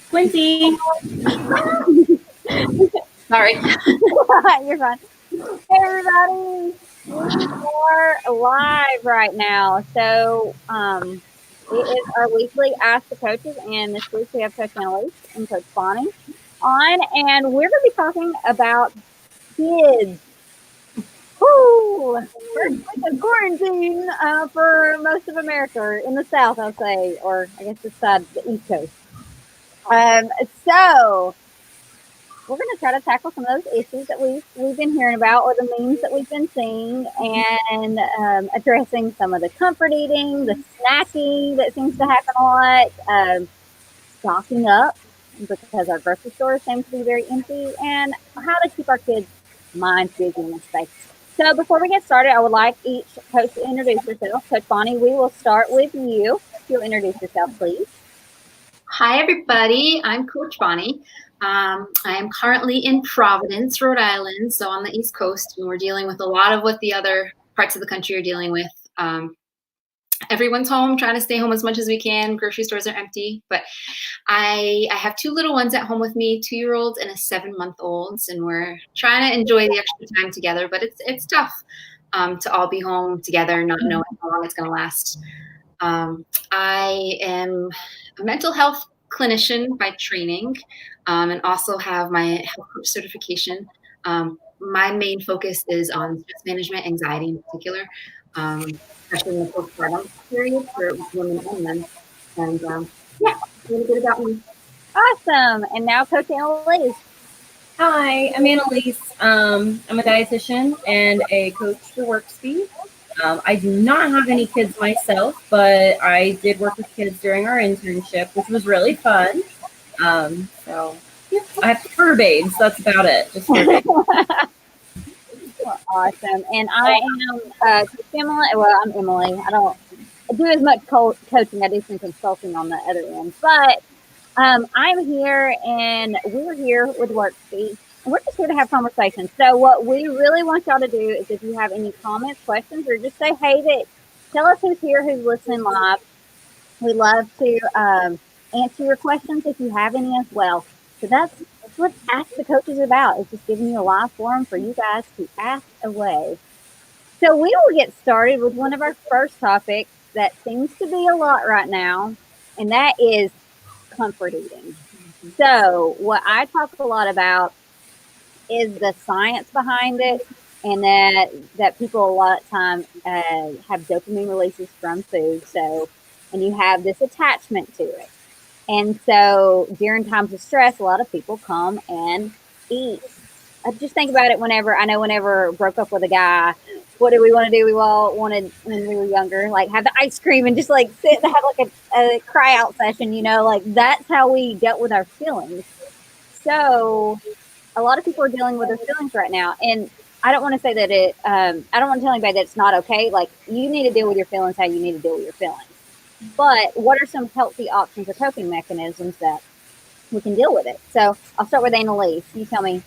Quincy. Sorry. You're fine. Hey, everybody. We are live right now. It is our weekly Ask the Coaches, and this week we have Coach Annalise and Coach Bonnie on, and we're going to be talking about kids. Woo! First week of quarantine for most of America, in the South, I'll say, or I guess this side, the East Coast. So we're going to try to tackle some of those issues that we've been hearing about, or the memes that we've been seeing, and addressing some of the comfort eating, the snacking that seems to happen a lot, stocking up because our grocery stores seem to be very empty, and how to keep our kids' minds busy in this space. So before we get started, I would like each coach to introduce herself. Coach Bonnie, we will start with you. If you'll introduce yourself, please. Hi, everybody. I'm Coach Bonnie. I am currently in Providence, Rhode Island, so on the East Coast, and we're dealing with a lot of what the other parts of the country are dealing with. Everyone's home, trying to stay home as much as we can. Grocery stores are empty, but I have two little ones at home with me, 2-year-olds and a 7-month-old, and we're trying to enjoy the extra time together, but it's tough to all be home together, not knowing how long it's going to last. I am a mental health clinician by training, and also have my health coach certification. My main focus is on stress management, anxiety in particular, especially in the postpartum period for women and men. And yeah, a little bit about me. Awesome. And now Coach Annalise. Hi, I'm Annalise. I'm a dietitian and a coach for WorkSpeed. I do not have any kids myself, but I did work with kids during our internship, which was really fun. So yeah, I have fur babes. That's about it. Just fur babes. Well, awesome. And I am Emily. Well, I'm Emily. I don't do as much coaching. I do some consulting on the other end. But I'm here, and we're here with WorkSpeed. And we're just here to have conversations. So what we really want y'all to do is, if you have any comments, questions, or just say hey, tell us who's here, who's listening live. We love to answer your questions if you have any as well. So that's what Ask the Coach is about. It's just giving you a live forum for you guys to ask away. So we will get started with one of our first topics that seems to be a lot right now, and that is comfort eating. So what I talk a lot about is the science behind it, and that people a lot of time have dopamine releases from food. So, and you have this attachment to it. And so during times of stress, a lot of people come and eat. I just think about it whenever I broke up with a guy, what did we want to do? We all wanted, when we were younger, like have the ice cream and just like sit and have like a cry out session, like that's how we dealt with our feelings. So a lot of people are dealing with their feelings right now. And I don't want to say that I don't want to tell anybody that it's not okay. Like, you need to deal with your feelings how you need to deal with your feelings. But what are some healthy options or coping mechanisms that we can deal with it? So I'll start with Annalise. You tell me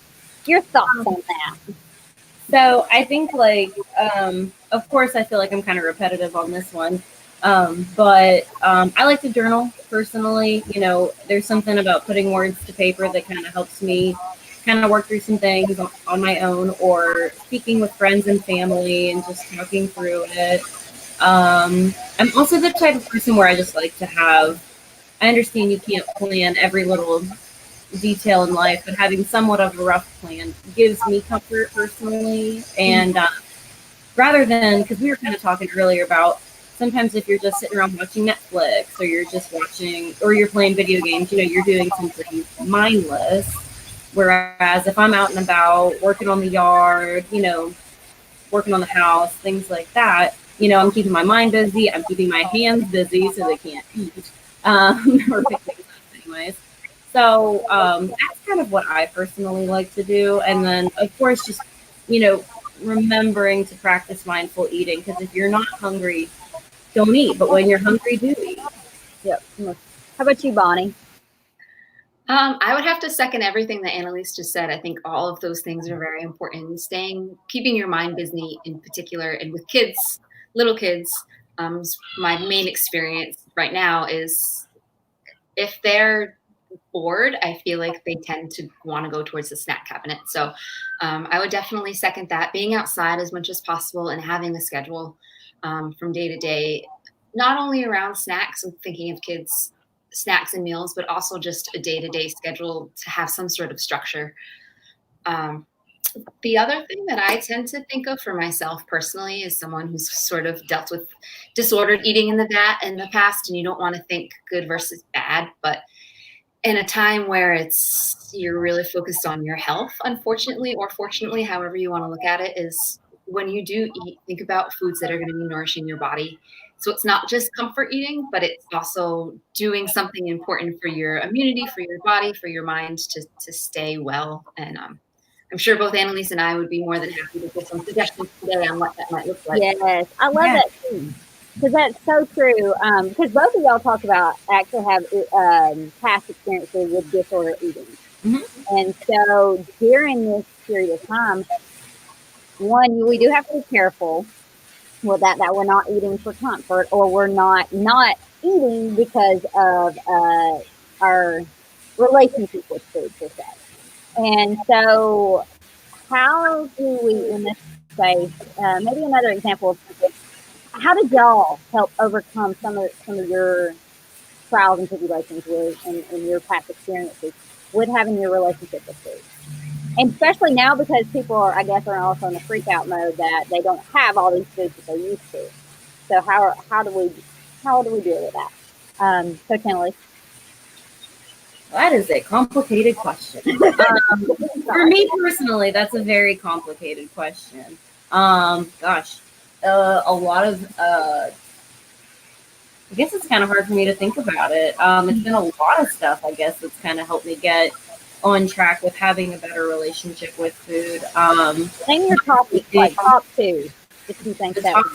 your thoughts on that. So I think, of course, I feel like I'm kind of repetitive on this one. But I like to journal personally. There's something about putting words to paper that kind of helps me kind of work through some things on my own, or speaking with friends and family and just talking through it. I'm also the type of person where I just like to I understand you can't plan every little detail in life, but having somewhat of a rough plan gives me comfort personally. And rather than, because we were kind of talking earlier about sometimes if you're just sitting around watching Netflix, or you're just watching, or you're playing video games, you're doing something mindless. Whereas if I'm out and about working on the yard, working on the house, things like that, I'm keeping my mind busy. I'm keeping my hands busy so they can't eat or pick things up anyways. So that's kind of what I personally like to do. And then, of course, just, remembering to practice mindful eating, because if you're not hungry, don't eat. But when you're hungry, do eat. Yep. How about you, Bonnie? I would have to second everything that Annalise just said. I think all of those things are very important. Keeping your mind busy in particular, and with kids, little kids, my main experience right now is if they're bored, I feel like they tend to want to go towards the snack cabinet. So I would definitely second that. Being outside as much as possible and having a schedule from day to day, not only around snacks, I'm thinking of kids' snacks and meals, but also just a day-to-day schedule to have some sort of structure. Um, the other thing that I tend to think of for myself personally is someone who's sort of dealt with disordered eating in the past, and you don't want to think good versus bad, but in a time where you're really focused on your health, unfortunately, or fortunately, however you want to look at it, is when you do eat, think about foods that are going to be nourishing your body. So it's not just comfort eating, but it's also doing something important for your immunity, for your body, for your mind to stay well. And I'm sure both Annalise and I would be more than happy to give some suggestions today on what that might look like. Yes, I love that too. Because that's so true. Because both of y'all talk about actually have past experiences with disorder eating. Mm-hmm. And so during this period of time, one, we do have to be careful with that we're not eating for comfort, or we're not eating because of our relationship with food per se. And so how do we, in this space, maybe another example of how did y'all help overcome some of your trials and tribulations with and your past experiences with having your relationship with food? And especially now, because people are, I guess, are also in a freak out mode that they don't have all these foods that they used to. So how do we deal with that? So Kenley. That is a complicated question. For me personally, that's a very complicated question. Gosh, a lot of, I guess it's kind of hard for me to think about it. It's been a lot of stuff, I guess, that's kind of helped me get on track with having a better relationship with food. Name your top two, if you think that would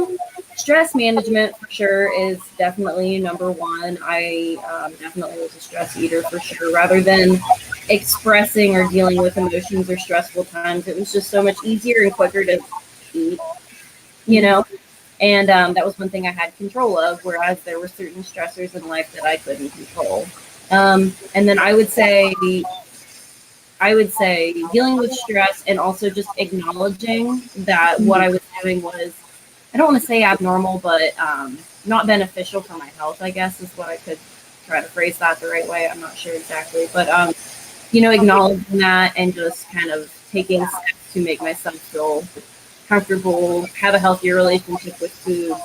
be. Stress management for sure is definitely number one. I definitely was a stress eater for sure. Rather than expressing or dealing with emotions or stressful times, it was just so much easier and quicker to eat, you know? And that was one thing I had control of, whereas there were certain stressors in life that I couldn't control. And then I would say dealing with stress and also just acknowledging that what I was doing was, I don't want to say abnormal, but not beneficial for my health, I guess is what I could try to phrase that the right way. I'm not sure exactly, but acknowledging that and just kind of taking steps to make myself feel comfortable, have a healthier relationship with food,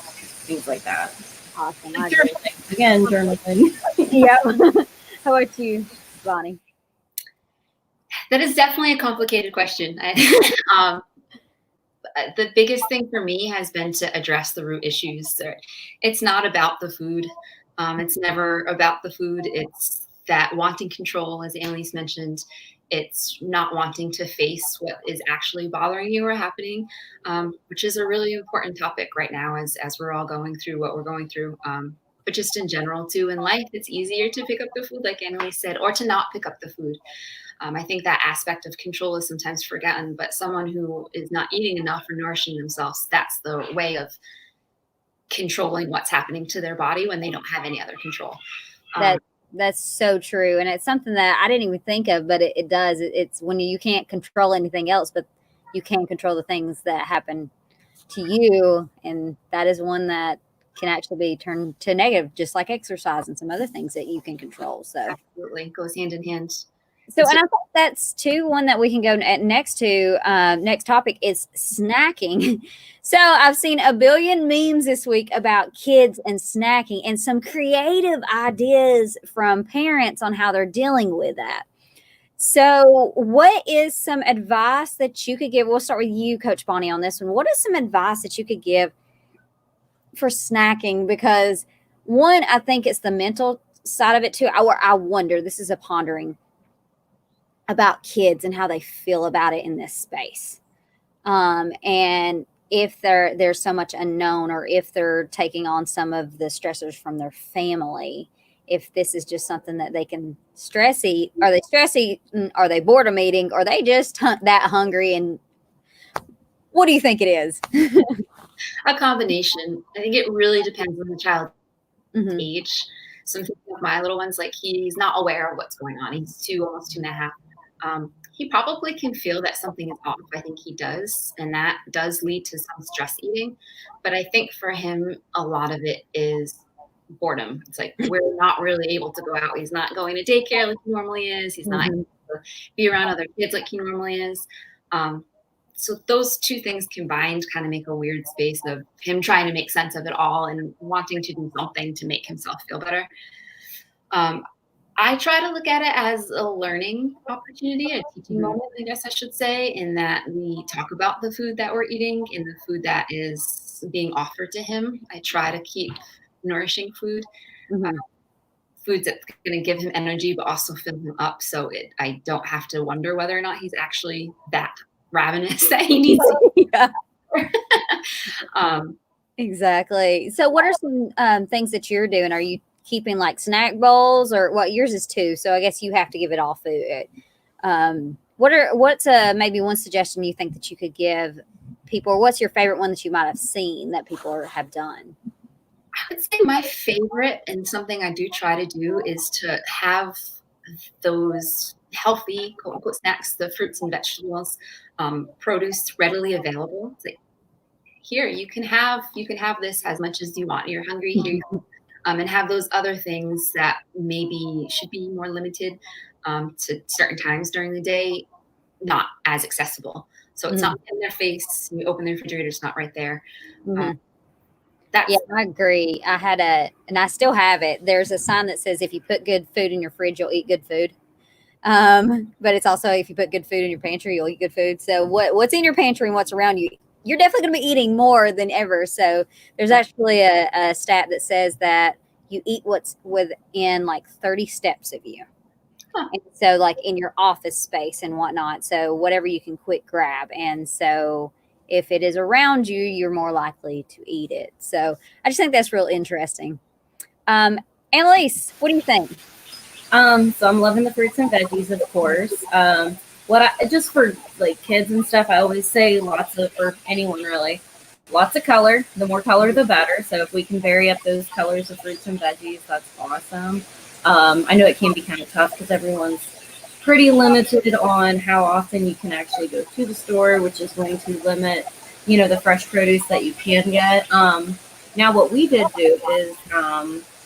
things like that. Awesome. Journaling. Again, journaling. Yeah. How about you, Bonnie? That is definitely a complicated question. The biggest thing for me has been to address the root issues. It's not about the food. It's never about the food. It's that wanting control, as Annalise mentioned. It's not wanting to face what is actually bothering you or happening, which is a really important topic right now as we're all going through what we're going through. But just in general, too, in life, it's easier to pick up the food, like Annalise said, or to not pick up the food. I think that aspect of control is sometimes forgotten, but someone who is not eating enough or nourishing themselves, that's the way of controlling what's happening to their body when they don't have any other control. That's so true. And it's something that I didn't even think of, but it does. It's when you can't control anything else, but you can control the things that happen to you. And that is one that can actually be turned to negative, just like exercise and some other things that you can control. So absolutely goes hand in hand. So, and I think that's too one that we can go next to. Next topic is snacking. So I've seen a billion memes this week about kids and snacking and some creative ideas from parents on how they're dealing with that. So what is some advice that you could give? We'll start with you, Coach Bonnie, on this one. What is some advice that you could give for snacking? Because one, I think it's the mental side of it too. I wonder, this is a pondering about kids and how they feel about it in this space. And if there's so much unknown, or if they're taking on some of the stressors from their family, if this is just something that they can stress eat. Are they stress eating? Are they boredom eating? Are they just that hungry? And what do you think it is? A combination. I think it really depends on the child age. So I'm thinking of my little ones, like he's not aware of what's going on. He's 2, almost 2.5. He probably can feel that something is off. I think he does, and that does lead to some stress eating. But I think for him, a lot of it is boredom. It's like we're not really able to go out. He's not going to daycare like he normally is. He's not able to be around other kids like he normally is. So those two things combined kind of make a weird space of him trying to make sense of it all and wanting to do something to make himself feel better. I try to look at it as a learning opportunity, a teaching moment, I guess I should say, in that we talk about the food that we're eating and the food that is being offered to him. I try to keep nourishing food, foods that's going to give him energy but also fill him up, so I don't have to wonder whether or not he's actually that ravenous that he needs to eat. Exactly. So what are some things that you're doing? Are you keeping like snack bowls, or what? Yours is 2, so I guess you have to give it all food. What's maybe one suggestion you think that you could give people, or what's your favorite one that you might have seen that people have done? I would say my favorite, and something I do try to do, is to have those healthy quote unquote snacks, the fruits and vegetables, produce readily available. It's like, here, you can have this as much as you want. You're hungry, here you go. And have those other things that maybe should be more limited to certain times during the day, not as accessible. So it's not in their face. You open the refrigerator, it's not right there. Yeah, I agree. I had and I still have it. There's a sign that says if you put good food in your fridge, you'll eat good food. But it's also if you put good food in your pantry, you'll eat good food. So what's in your pantry and what's around you, you're definitely going to be eating more than ever. So there's actually a stat that says that you eat what's within like 30 steps of you. And so like in your office space and whatnot. So whatever you can quick grab. And so if it is around you, you're more likely to eat it. So I just think that's real interesting. Annalise, what do you think? So I'm loving the fruits and veggies, of course. Just for like kids and stuff, I always say or anyone really, lots of color. The more color, the better. So if we can vary up those colors of fruits and veggies, that's awesome. I know it can be kind of tough because everyone's pretty limited on how often you can actually go to the store, which is going to limit, the fresh produce that you can get. Now what we did do is,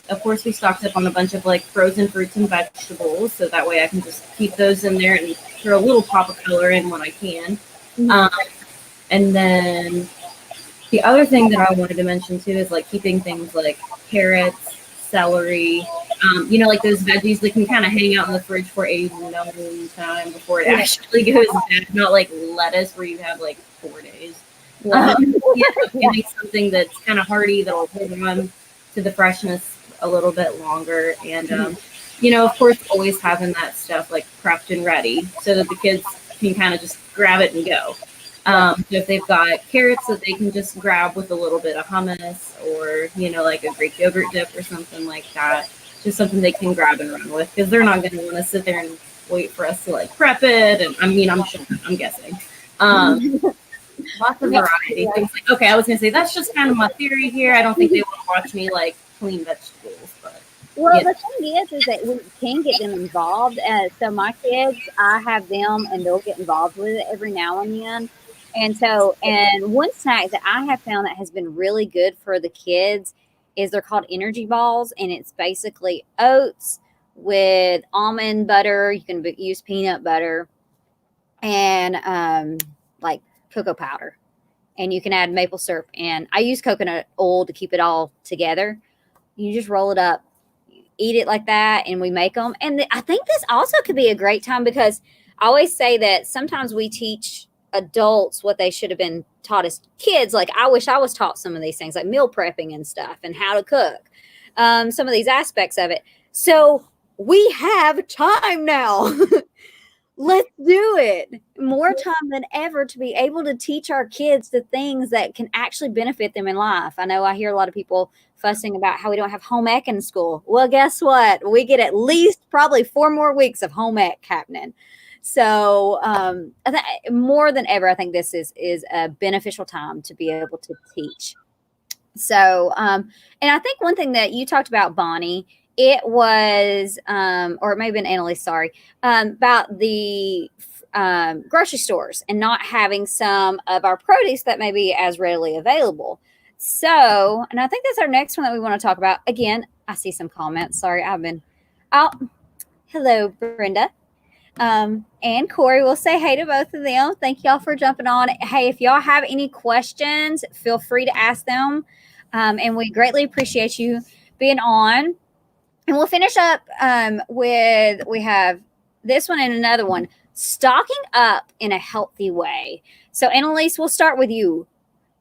of course, we stocked up on a bunch of like frozen fruits and vegetables, so that way I can just keep those in there and throw a little pop of color in when I can. And then the other thing that I wanted to mention too is like keeping things like carrots, celery, like those veggies that can kind of hang out in the fridge for a long time before it actually goes bad. Not like lettuce where you have like 4 days. Getting something that's kind of hearty that'll hold on to the freshness a little bit longer. And, of course, always having that stuff like prepped and ready so that the kids can kind of just grab it and go. So if they've got carrots that they can just grab with a little bit of hummus or, like a Greek yogurt dip or something like that, just something they can grab and run with, because they're not going to want to sit there and wait for us to like prep it. And I'm guessing. Lots of variety. Things like, okay, I was going to say, that's just kind of my theory here. I don't think they want to watch me like clean vegetables, but. Well, the thing is that we can get them involved. So my kids, I have them and they'll get involved with it every now and then. And one snack that I have found that has been really good for the kids is they're called energy balls. And it's basically oats with almond butter. You can use peanut butter and like cocoa powder. And you can add maple syrup. And I use coconut oil to keep it all together. You just roll it up, eat it like that, and we make them. And I think this also could be a great time, because I always say that sometimes we teach adults what they should have been taught as kids. Like I wish I was taught some of these things, like meal prepping and stuff and how to cook, some of these aspects of it. So we have time now. Let's do it. More time than ever to be able to teach our kids the things that can actually benefit them in life. I know I hear a lot of people fussing about how we don't have home ec in school. Well, guess what? We get at least probably 4 more weeks of home ec happening. So more than ever, I think this is a beneficial time to be able to teach. So, and I think one thing that you talked about, Bonnie, it was, or it may have been Annalise, sorry, about the grocery stores and not having some of our produce that may be as readily available. So, and I think that's our next one that we want to talk about. Again, I see some comments. Sorry, I've been out. Hello, Brenda. And Corey will say hey to both of them. Thank y'all for jumping on. Hey, if y'all have any questions, feel free to ask them. And we greatly appreciate you being on. And we'll finish up with we have this one and another one, stocking up in a healthy way. So, Annalise, we'll start with you.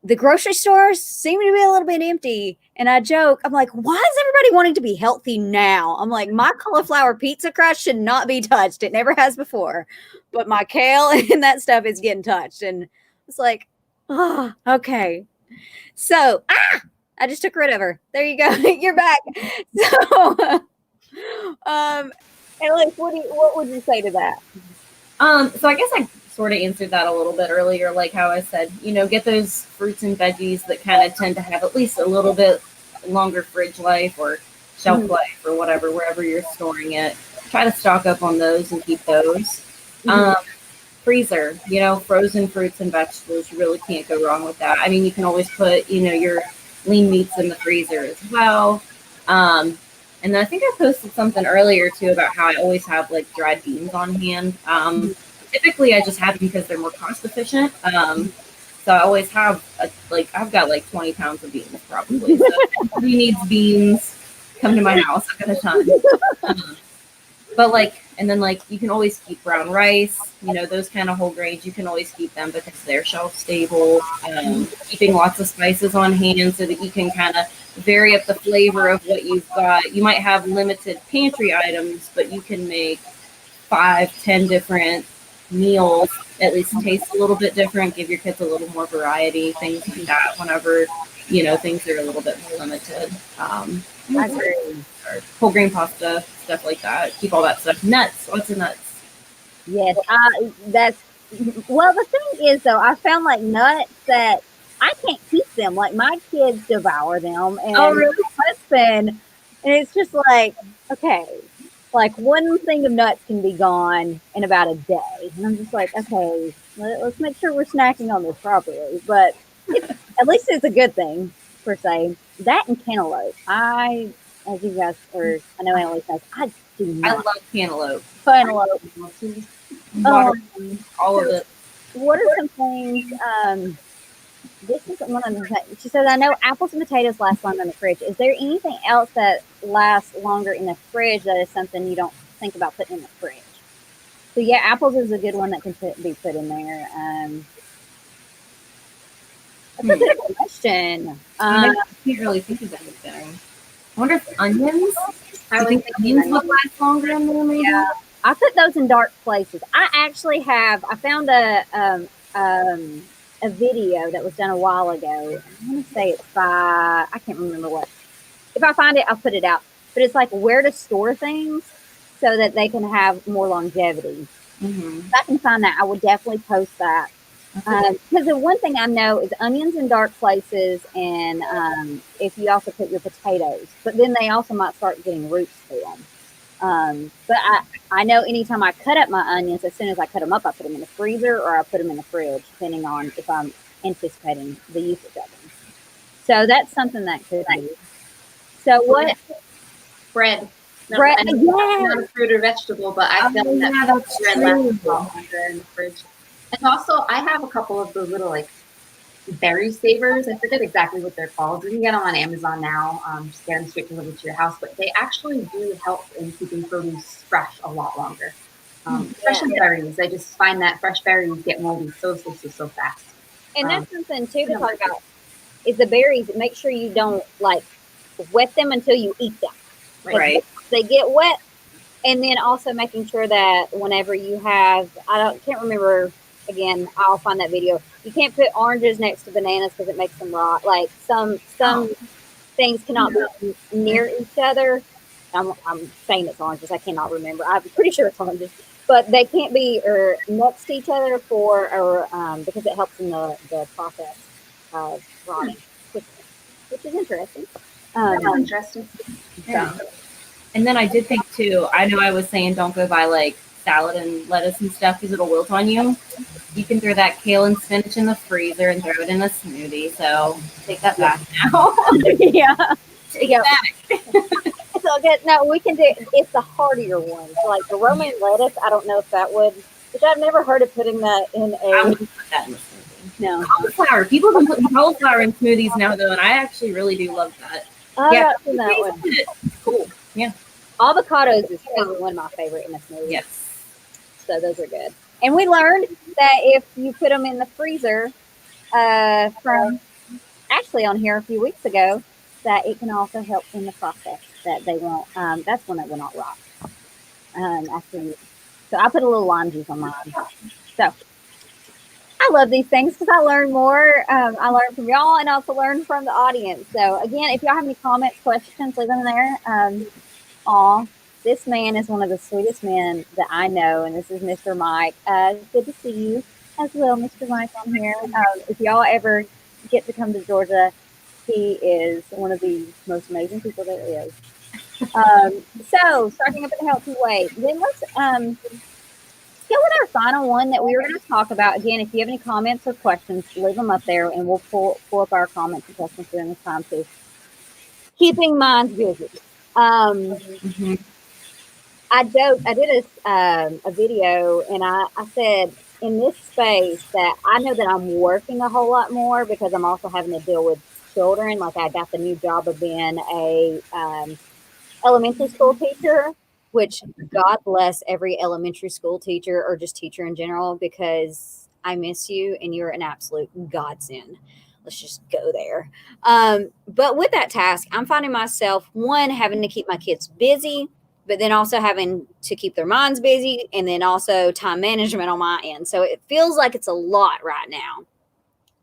The grocery stores seem to be a little bit empty. And I joke, I'm like, why is everybody wanting to be healthy now? I'm like, my cauliflower pizza crust should not be touched. It never has before. But my kale and that stuff is getting touched. And it's like, oh, okay. So, I just took rid of her. There you go. You're back. So, Annalise, what would you say to that? So I guess I sort of answered that a little bit earlier, like how I said, get those fruits and veggies that kind of tend to have at least a little bit longer fridge life or shelf life or whatever, wherever you're storing it. Try to stock up on those and keep those. Freezer, frozen fruits and vegetables, you really can't go wrong with that. I mean, you can always put, your lean meats in the freezer as well. And then I think I posted something earlier too about how I always have like dried beans on hand. Typically, I just have them because they're more cost efficient. So I always have I've got like 20 pounds of beans probably. So if anybody needs beans, come to my house. I've got a ton. But and then you can always keep brown rice, those kind of whole grains. You can always keep them because they're shelf stable. Keeping lots of spices on hand so that you can kind of vary up the flavor of what you've got. You might have limited pantry items, but you can make 5-10 different meals, at least taste a little bit different, give your kids a little more variety, things like that whenever, things are a little bit more limited. I agree. Whole grain pasta, stuff like that. Keep all that stuff. Nuts, lots of nuts. Yes, well, the thing is though, I found nuts that I can't keep them. Like my kids devour them, and really? my husband, and it's just okay, one thing of nuts can be gone in about a day, and I'm just okay, let's make sure we're snacking on this properly. But at least it's a good thing per se. That and cantaloupe, as you guys, or I know Annalise knows, I do not. I love cantaloupe. Cantaloupe. All of it. What are some things? This is one of the things. She says, I know apples and potatoes last longer in the fridge. Is there anything else that lasts longer in the fridge that is something you don't think about putting in the fridge? So yeah, apples is a good one that can be put in there. That's a good question. I can't really think of anything. I wonder if onions. I would think onions would last longer in there, maybe. Yeah, I put those in dark places. I found a video that was done a while ago. I want to say it's by, I can't remember what. If I find it, I'll put it out. But it's where to store things so that they can have more longevity. If I can find that, I would definitely post that. Because the one thing I know is onions in dark places, and if you also put your potatoes, but then they also might start getting roots to them. But I know anytime I cut up my onions, as soon as I cut them up, I put them in the freezer or I put them in the fridge, depending on if I'm anticipating the usage of them. So that's something that could be. So what? Bread. No, bread, not a fruit or vegetable, but I found that bread lasts longer in the fridge. And also, I have a couple of those little berry savers. I forget exactly what they're called. You can get them on Amazon now. Just get them straight delivered to your house. But they actually do help in keeping produce fresh a lot longer. Especially berries. I just find that fresh berries get moldy so fast. And that's something too to talk about. Is the berries? Make sure you don't wet them until you eat them. Right. They get wet, and then also making sure that whenever you have, can't remember. Again, I'll find that video. You can't put oranges next to bananas because it makes them rot. Some things cannot be near each other. I'm saying it's oranges. I cannot remember. I'm pretty sure it's oranges, but they can't be next to each other because it helps in the process of rotting quickly. which is interesting. That's interesting. Yeah. And then I did think too, I know I was saying don't go buy like salad and lettuce and stuff because it'll wilt on you. You can throw that kale and spinach in the freezer and throw it in a smoothie. So take that back now. Yeah. Take it back. So good. No, we can do it's the hardier ones. Like the romaine lettuce, I don't know if that would, which I've never heard of putting that in I a. wouldn't put that in a smoothie. No. Cauliflower. People have been putting cauliflower in smoothies now though, and I actually really do love that. Yeah, seen that one. Cool. Yeah. Avocados is probably one of my favorite in a smoothie. Yes. So those are good. And we learned that if you put them in the freezer, from actually on here a few weeks ago, that it can also help in the process that they won't. That's when it will not rot. After you, so I put a little lime juice on mine. So I love these things because I learn more. I learn from y'all and also learn from the audience. So again, if y'all have any comments, questions, leave them there. Aw, this man is one of the sweetest men that I know, and this is Mr. Mike. Good to see you as well, Mr. Mike, on here. If y'all ever get to come to Georgia, he is one of the most amazing people there is. So, starting up in a healthy way. Then let's go with our final one that we were going to talk about. Again, if you have any comments or questions, leave them up there, and we'll pull up our comments and questions during this time too. Keeping minds busy. I did a video, and I said in this space that I know that I'm working a whole lot more because I'm also having to deal with children. Like I got the new job of being a elementary school teacher, which God bless every elementary school teacher or just teacher in general, because I miss you and you're an absolute godsend. Let's just go there. But with that task, I'm finding myself, one, having to keep my kids busy, but then also having to keep their minds busy, and then also time management on my end. So it feels like it's a lot right now.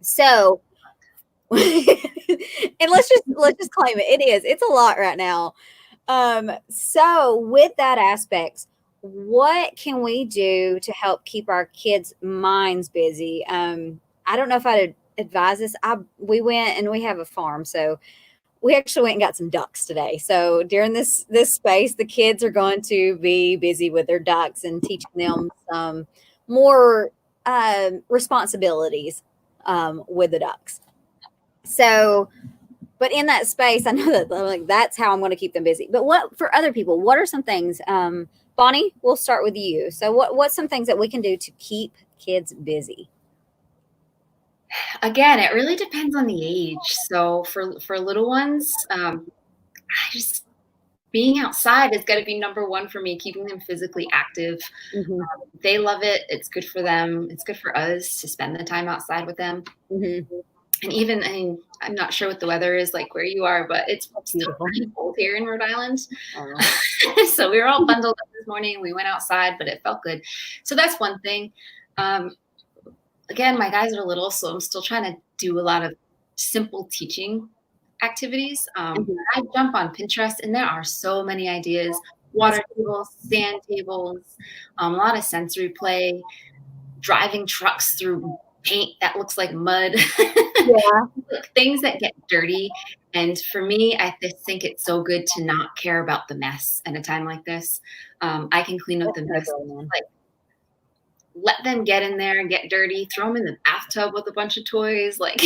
So and let's just claim it. It is. It's a lot right now. So with that aspect, what can we do to help keep our kids' minds busy? I don't know if I'd advise this. We went and we have a farm, so we actually went and got some ducks today. So during this space, the kids are going to be busy with their ducks and teaching them some more responsibilities with the ducks. So, but in that space, I know that like that's how I'm going to keep them busy. But what for other people? What are some things? Bonnie, we'll start with you. So, what's some things that we can do to keep kids busy? Again, it really depends on the age. So for little ones, I just being outside is going to be number one for me. Keeping them physically active. Mm-hmm. They love it. It's good for them. It's good for us to spend the time outside with them. Mm-hmm. And even, I mean, I'm not sure what the weather is like where you are, but it's still pretty cold here in Rhode Island. So we were all bundled up this morning. We went outside, but it felt good. So that's one thing. Again, my guys are little, so I'm still trying to do a lot of simple teaching activities. I jump on Pinterest, and there are so many ideas: water tables, sand tables, a lot of sensory play, driving trucks through paint that looks like mud. Yeah. Things that get dirty. And for me, I just think it's so good to not care about the mess at a time like this. I can clean up the mess. Like, let them get in there and get dirty, throw them in the bathtub with a bunch of toys. Like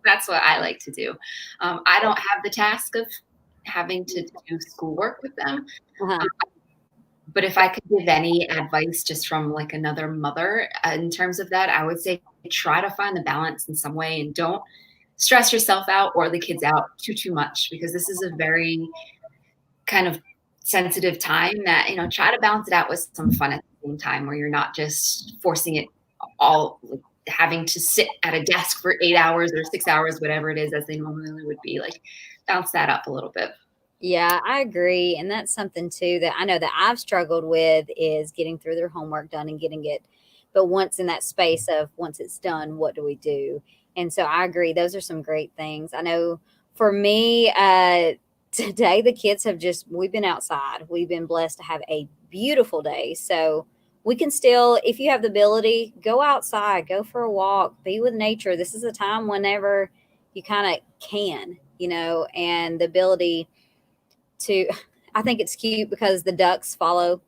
that's what I like to do. I don't have the task of having to do schoolwork with them. But if I could give any advice just from like another mother in terms of that, I would say try to find the balance in some way and don't stress yourself out or the kids out too much, because this is a very kind of sensitive time that, you know, try to balance it out with some fun at the same time where you're not just forcing it all, like, having to sit at a desk for 8 hours or 6 hours, whatever it is, as they normally would be. Like, bounce that up a little bit. Yeah, I agree. And that's something too that I know that I've struggled with is getting through their homework done and getting it. But once in that space of once it's done, what do we do? And so I agree. Those are some great things. I know for me, today the kids have we've been outside. We've been blessed to have a beautiful day. So we can still, if you have the ability, go outside, go for a walk, be with nature. This is a time whenever you kind of can, and the ability to, I think it's cute because the ducks follow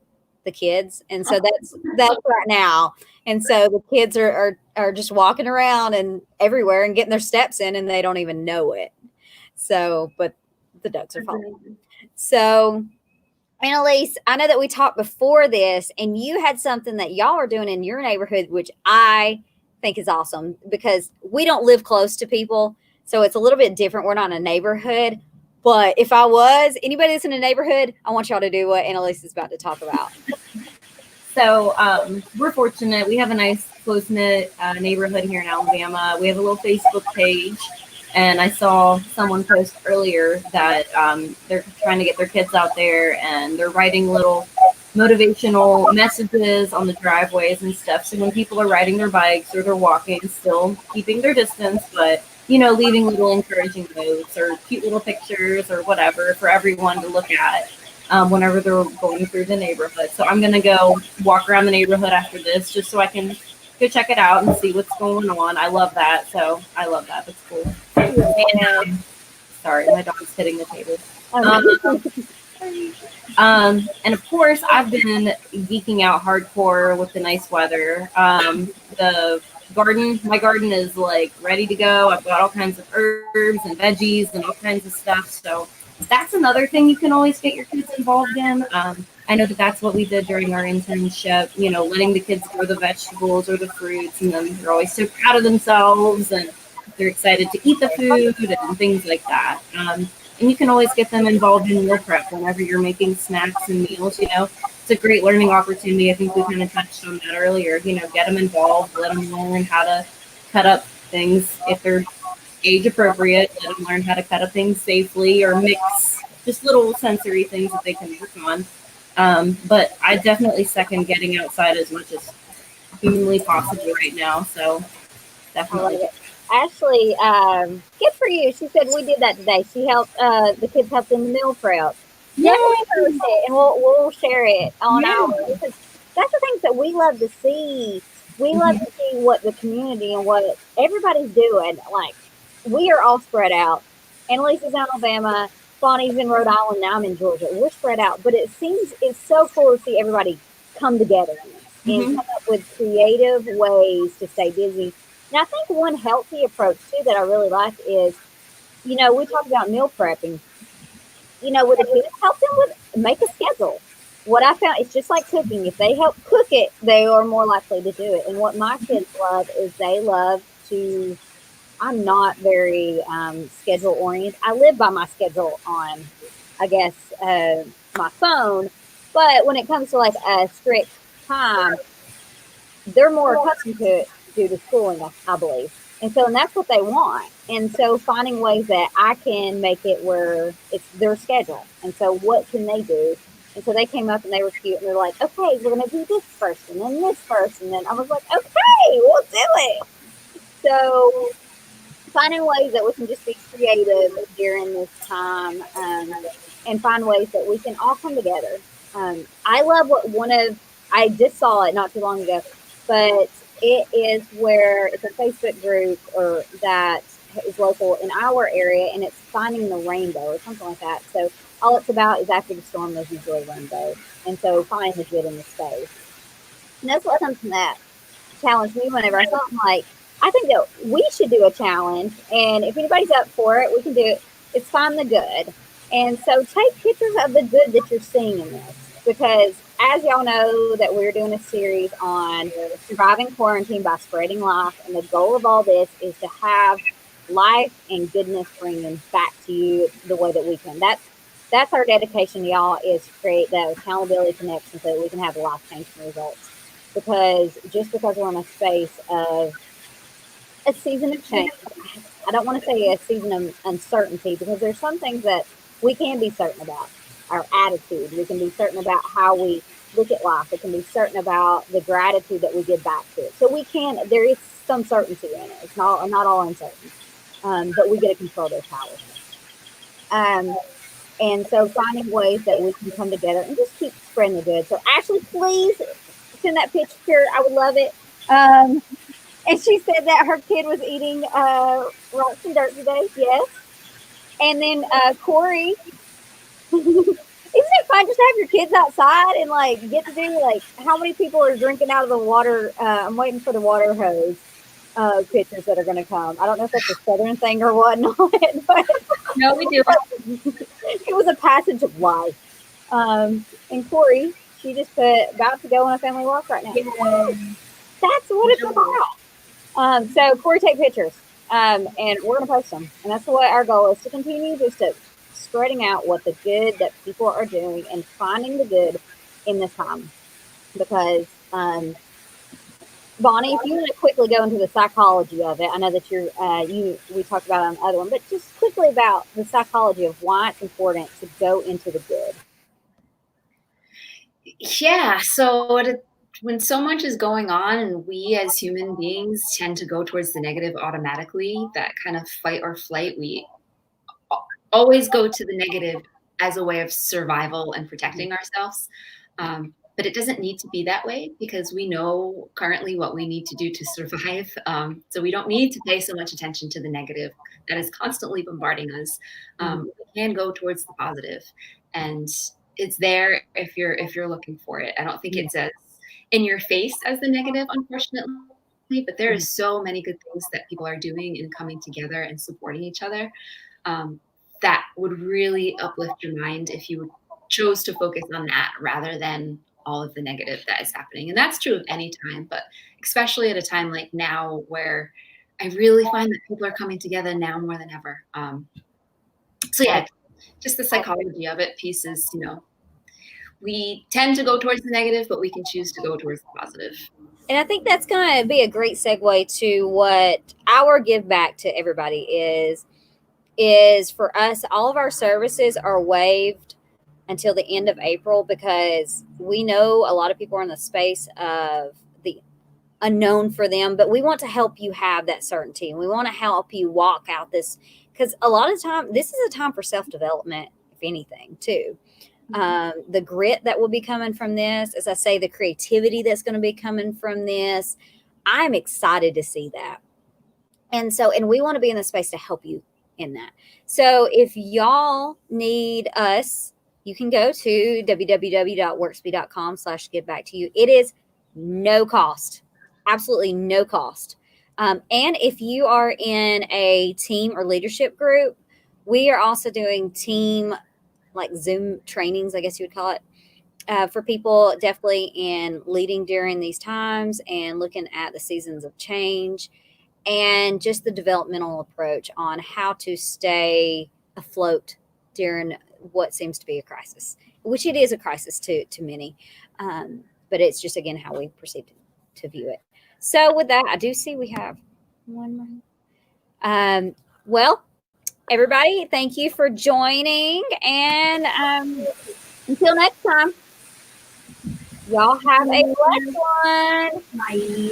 the kids. And so that's right now. And so the kids are just walking around and everywhere and getting their steps in and they don't even know it. So, but the ducks are following. So, Annalise, I know that we talked before this and you had something that y'all are doing in your neighborhood, which I think is awesome because we don't live close to people. So it's a little bit different. We're not in a neighborhood. But if I was, anybody that's in a neighborhood, I want y'all to do what Annalise is about to talk about. So we're fortunate. We have a nice close-knit neighborhood here in Alabama. We have a little Facebook page. And I saw someone post earlier that they're trying to get their kids out there and they're writing little motivational messages on the driveways and stuff. So when people are riding their bikes or they're walking, still keeping their distance, but, leaving little encouraging notes or cute little pictures or whatever for everyone to look at whenever they're going through the neighborhood. So I'm going to go walk around the neighborhood after this just so I can go check it out and see what's going on. I love that. So I love that. That's cool. And, sorry, my dog's hitting the table. And of course, I've been geeking out hardcore with the nice weather. My garden is like ready to go. I've got all kinds of herbs and veggies and all kinds of stuff. So that's another thing you can always get your kids involved in. I know that's what we did during our internship, letting the kids grow the vegetables or the fruits, and then they're always so proud of themselves and they're excited to eat the food and things like that. And you can always get them involved in meal prep whenever you're making snacks and meals. It's a great learning opportunity. I think we kind of touched on that earlier. Get them involved, let them learn how to cut up things if they're age appropriate, let them learn how to cut up things safely or mix just little sensory things that they can work on. But I definitely second getting outside as much as humanly possible right now. So definitely. Ashley, good for you. She said we did that today. She helped the kids helped in the meal prep. Definitely post it, and we'll share it on our, because that's the things that we love to see. We love to see what the community and what everybody's doing. Like, we are all spread out. Annalise is in Alabama, Bonnie's in Rhode Island, now I'm in Georgia. We're spread out, but it's so cool to see everybody come together and come up with creative ways to stay busy. And I think one healthy approach too that I really like is, we talk about meal prepping. With the kids, help them make a schedule. What I found is just like cooking. If they help cook it, they are more likely to do it. And what my kids love is they love to. I'm not very schedule oriented. I live by my schedule on, I guess, my phone. But when it comes to like a strict time, they're more accustomed to it due to schooling, I believe. And that's what they want. And so finding ways that I can make it where it's their schedule. And so what can they do? And so they came up and they were cute and they're like, okay, we're going to do this first and then this first. And then I was like, okay, we'll do it. So finding ways that we can just be creative during this time and find ways that we can all come together. I love I just saw it not too long ago, but it is where it's a Facebook group that is local in our area, and it's finding the rainbow or something like that. So all it's about is after the storm, there's usually a rainbow. And so finding the good in the space. And that's what something that challenged me whenever I saw it. I'm like, I think that we should do a challenge. And if anybody's up for it, we can do it. It's find the good. And so take pictures of the good that you're seeing in this. Because as y'all know that we're doing a series on surviving quarantine by spreading life. And the goal of all this is to have life and goodness bringing back to you the way that we can. That's our dedication, y'all, is to create that accountability connection so that we can have life-changing results. Because just because we're in a space of a season of change, I don't want to say a season of uncertainty, because there's some things that we can be certain about. Our attitude. We can be certain about how we look at life. We can be certain about the gratitude that we give back to it. So there is some certainty in it. It's not all uncertain. But we get to control those powers. And so finding ways that we can come together and just keep spreading the good. So Ashley, please send that picture. I would love it. And she said that her kid was eating rocks and dirt today. Yes. And then Corey, isn't it fun just to have your kids outside and like get to do like how many people are drinking out of the water? I'm waiting for the water hose pictures that are going to come. I don't know if that's a southern thing or whatnot, but No, we do. it was a passage of life. And Corey, she just put about to go on a family walk right now. That's what it's about. So Corey, take pictures, and we're gonna post them. And that's what our goal is, to continue just to spreading out what the good that people are doing and finding the good in this time. Because Bonnie, if you want to quickly go into the psychology of it, I know that we talked about it on the other one, but just quickly about the psychology of why it's important to go into the good. Yeah, so when so much is going on and we as human beings tend to go towards the negative automatically, that kind of fight or flight, we always go to the negative as a way of survival and protecting ourselves. But it doesn't need to be that way, because we know currently what we need to do to survive. So we don't need to pay so much attention to the negative that is constantly bombarding us. We can go towards the positive, and it's there if you're looking for it. I don't think it's as in your face as the negative, unfortunately, but there is so many good things that people are doing and coming together and supporting each other. That would really uplift your mind if you chose to focus on that rather than all of the negative that is happening. And that's true of any time, but especially at a time like now, where I really find that people are coming together now more than ever. So yeah, just the psychology of it piece is, we tend to go towards the negative, but we can choose to go towards the positive. And I think that's going to be a great segue to what our give back to everybody is for us. All of our services are waived until the end of April, because we know a lot of people are in the space of the unknown for them, but we want to help you have that certainty, and we want to help you walk out this, because a lot of time this is a time for self-development, if anything, too. The grit that will be coming from this, as I say, the creativity that's going to be coming from this, I'm excited to see that. And we want to be in the space to help you in that. So if y'all need us, you can go to www.worksby.com/give back to you. It is no cost, absolutely no cost. And if you are in a team or leadership group, we are also doing team like Zoom trainings, I guess you would call it, for people definitely in leading during these times and looking at the seasons of change, and just the developmental approach on how to stay afloat during what seems to be a crisis, which it is a crisis to many. But it's just, again, how we proceed to view it. So with that, I do see we have one more. Well, everybody, thank you for joining. And until next time, y'all have a blessed one. Bye.